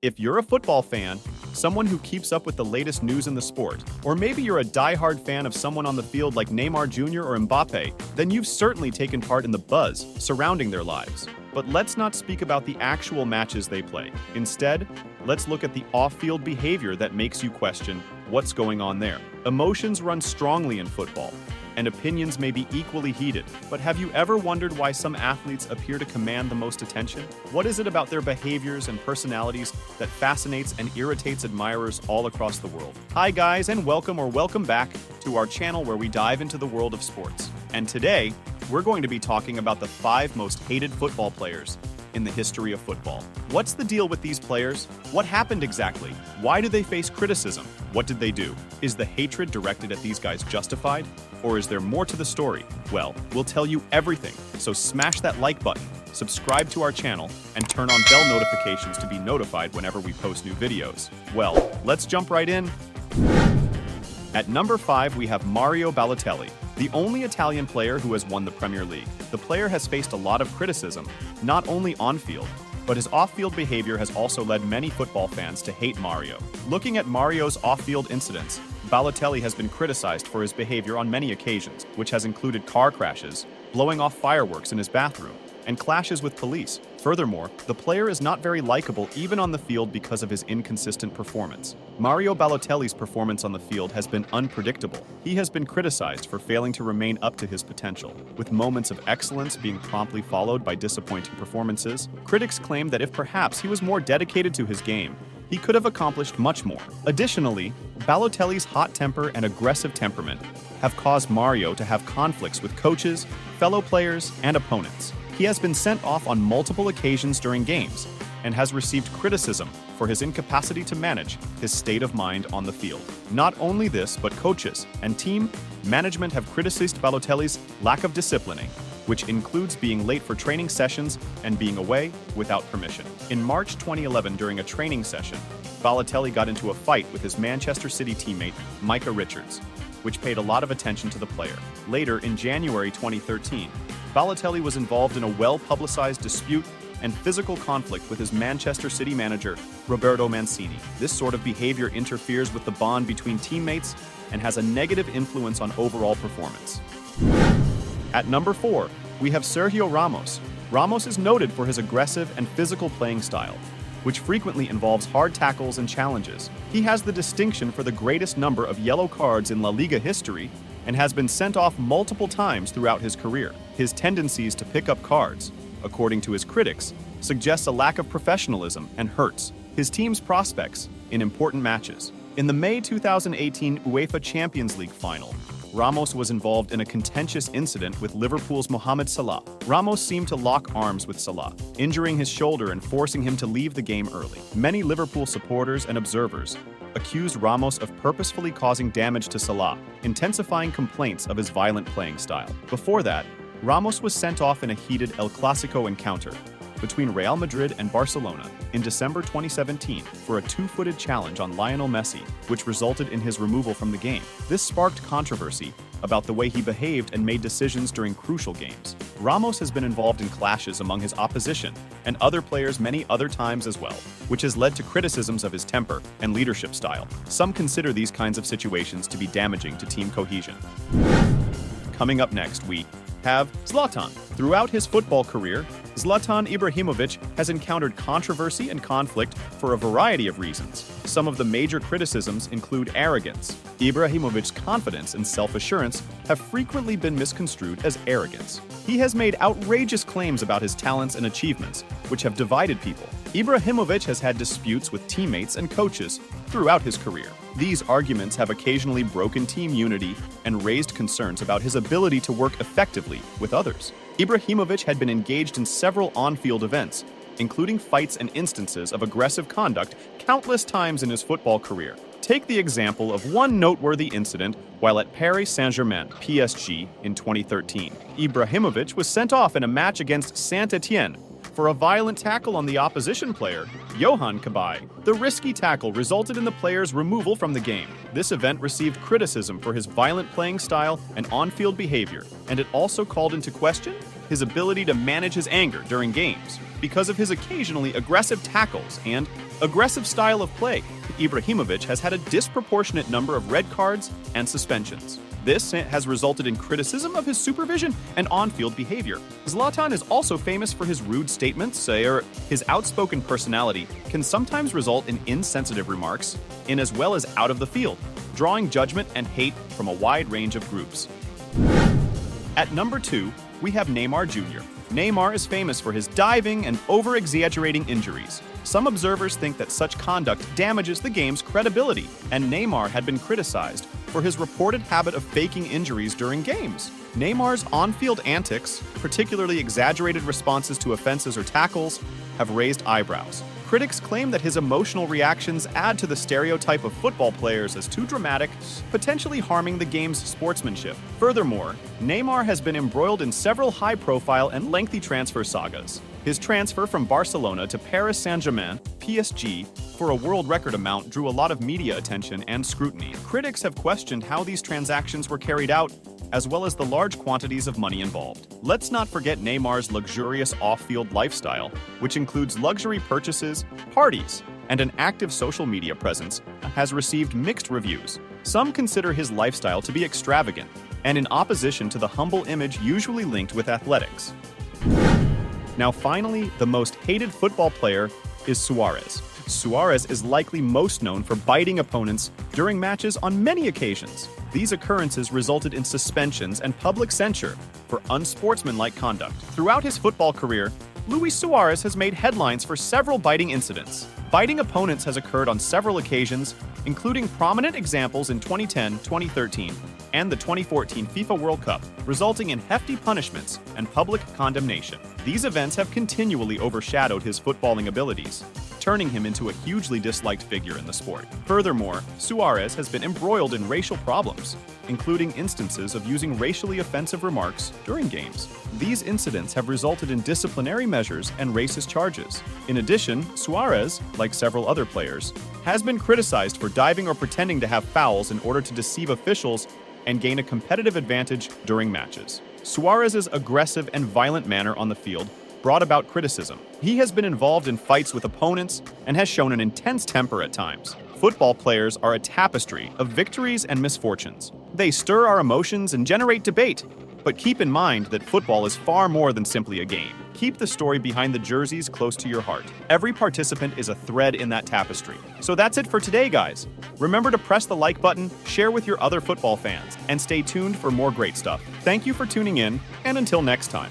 If you're a football fan, someone who keeps up with the latest news in the sport, or maybe you're a die-hard fan of someone on the field like Neymar Jr. or Mbappe, then you've certainly taken part in the buzz surrounding their lives. But let's not speak about the actual matches they play. Instead, let's look at the off-field behavior that makes you question what's going on there. Emotions run strongly in football, and opinions may be equally heated. But have you ever wondered why some athletes appear to command the most attention? What is it about their behaviors and personalities that fascinates and irritates admirers all across the world? Hi guys, and welcome back to our channel where we dive into the world of sports. And today, we're going to be talking about the 5 most hated football players in the history of football. What's the deal with these players? What happened exactly? Why do they face criticism? What did they do? Is the hatred directed at these guys justified? Or is there more to the story? Well, we'll tell you everything, so smash that like button, subscribe to our channel, and turn on bell notifications to be notified whenever we post new videos. Well, let's jump right in. At number 5, we have Mario Balotelli, the only Italian player who has won the Premier League. The player has faced a lot of criticism, not only on-field, but his off-field behavior has also led many football fans to hate Mario. Looking at Mario's off-field incidents, Balotelli has been criticized for his behavior on many occasions, which has included car crashes, blowing off fireworks in his bathroom, and clashes with police. Furthermore, the player is not very likable even on the field because of his inconsistent performance. Mario Balotelli's performance on the field has been unpredictable. He has been criticized for failing to remain up to his potential, with moments of excellence being promptly followed by disappointing performances. Critics claim that if perhaps he was more dedicated to his game, he could have accomplished much more. Additionally, Balotelli's hot temper and aggressive temperament have caused Mario to have conflicts with coaches, fellow players, and opponents. He has been sent off on multiple occasions during games and has received criticism for his incapacity to manage his state of mind on the field. Not only this, but coaches and team management have criticized Balotelli's lack of disciplining, which includes being late for training sessions and being away without permission. In March 2011, during a training session, Balotelli got into a fight with his Manchester City teammate, Micah Richards, which paid a lot of attention to the player. Later, in January 2013, Balotelli was involved in a well-publicized dispute and physical conflict with his Manchester City manager, Roberto Mancini. This sort of behavior interferes with the bond between teammates and has a negative influence on overall performance. At number 4, we have Sergio Ramos. Ramos is noted for his aggressive and physical playing style, which frequently involves hard tackles and challenges. He has the distinction for the greatest number of yellow cards in La Liga history and has been sent off multiple times throughout his career. His tendencies to pick up cards, according to his critics, suggests a lack of professionalism and hurts his team's prospects in important matches. In the May 2018 UEFA Champions League final, Ramos was involved in a contentious incident with Liverpool's Mohamed Salah. Ramos seemed to lock arms with Salah, injuring his shoulder and forcing him to leave the game early. Many Liverpool supporters and observers accused Ramos of purposefully causing damage to Salah, intensifying complaints of his violent playing style. Before that, Ramos was sent off in a heated El Clasico encounter between Real Madrid and Barcelona in December 2017 for a 2-footed challenge on Lionel Messi, which resulted in his removal from the game. This sparked controversy about the way he behaved and made decisions during crucial games. Ramos has been involved in clashes among his opposition and other players many other times as well, which has led to criticisms of his temper and leadership style. Some consider these kinds of situations to be damaging to team cohesion. Coming up next, we have Zlatan. Throughout his football career, Zlatan Ibrahimovic has encountered controversy and conflict for a variety of reasons. Some of the major criticisms include arrogance. Ibrahimovic's confidence and self-assurance have frequently been misconstrued as arrogance. He has made outrageous claims about his talents and achievements, which have divided people. Ibrahimovic has had disputes with teammates and coaches throughout his career. These arguments have occasionally broken team unity and raised concerns about his ability to work effectively with others. Ibrahimovic had been engaged in several on-field events, including fights and instances of aggressive conduct countless times in his football career. Take the example of one noteworthy incident while at Paris Saint-Germain, PSG, in 2013. Ibrahimovic was sent off in a match against Saint-Etienne for a violent tackle on the opposition player, Yohan Cabaye. The risky tackle resulted in the player's removal from the game. This event received criticism for his violent playing style and on-field behavior, and it also called into question his ability to manage his anger during games. Because of his occasionally aggressive tackles and aggressive style of play, Ibrahimovic has had a disproportionate number of red cards and suspensions. This has resulted in criticism of his supervision and on-field behavior. Zlatan is also famous for his rude statements, or his outspoken personality can sometimes result in insensitive remarks, in as well as out of the field, drawing judgment and hate from a wide range of groups. At number 2, we have Neymar Jr. Neymar is famous for his diving and over-exaggerating injuries. Some observers think that such conduct damages the game's credibility, and Neymar had been criticized for his reported habit of faking injuries during games. Neymar's on-field antics, particularly exaggerated responses to offenses or tackles, have raised eyebrows. Critics claim that his emotional reactions add to the stereotype of football players as too dramatic, potentially harming the game's sportsmanship. Furthermore, Neymar has been embroiled in several high-profile and lengthy transfer sagas. His transfer from Barcelona to Paris Saint-Germain, PSG, for a world record amount drew a lot of media attention and scrutiny. Critics have questioned how these transactions were carried out, as well as the large quantities of money involved. Let's not forget Neymar's luxurious off-field lifestyle, which includes luxury purchases, parties, and an active social media presence, has received mixed reviews. Some consider his lifestyle to be extravagant and in opposition to the humble image usually linked with athletics. Now finally, the most hated football player is Suarez. Suarez is likely most known for biting opponents during matches on many occasions. These occurrences resulted in suspensions and public censure for unsportsmanlike conduct. Throughout his football career, Luis Suarez has made headlines for several biting incidents. Biting opponents has occurred on several occasions, including prominent examples in 2010, 2013, and the 2014 FIFA World Cup, resulting in hefty punishments and public condemnation. These events have continually overshadowed his footballing abilities, turning him into a hugely disliked figure in the sport. Furthermore, Suarez has been embroiled in racial problems, including instances of using racially offensive remarks during games. These incidents have resulted in disciplinary measures and racist charges. In addition, Suarez, like several other players, has been criticized for diving or pretending to have fouls in order to deceive officials and gain a competitive advantage during matches. Suarez's aggressive and violent manner on the field brought about criticism. He has been involved in fights with opponents and has shown an intense temper at times. Football players are a tapestry of victories and misfortunes. They stir our emotions and generate debate. But keep in mind that football is far more than simply a game. Keep the story behind the jerseys close to your heart. Every participant is a thread in that tapestry. So that's it for today, guys. Remember to press the like button, share with your other football fans, and stay tuned for more great stuff. Thank you for tuning in, and until next time.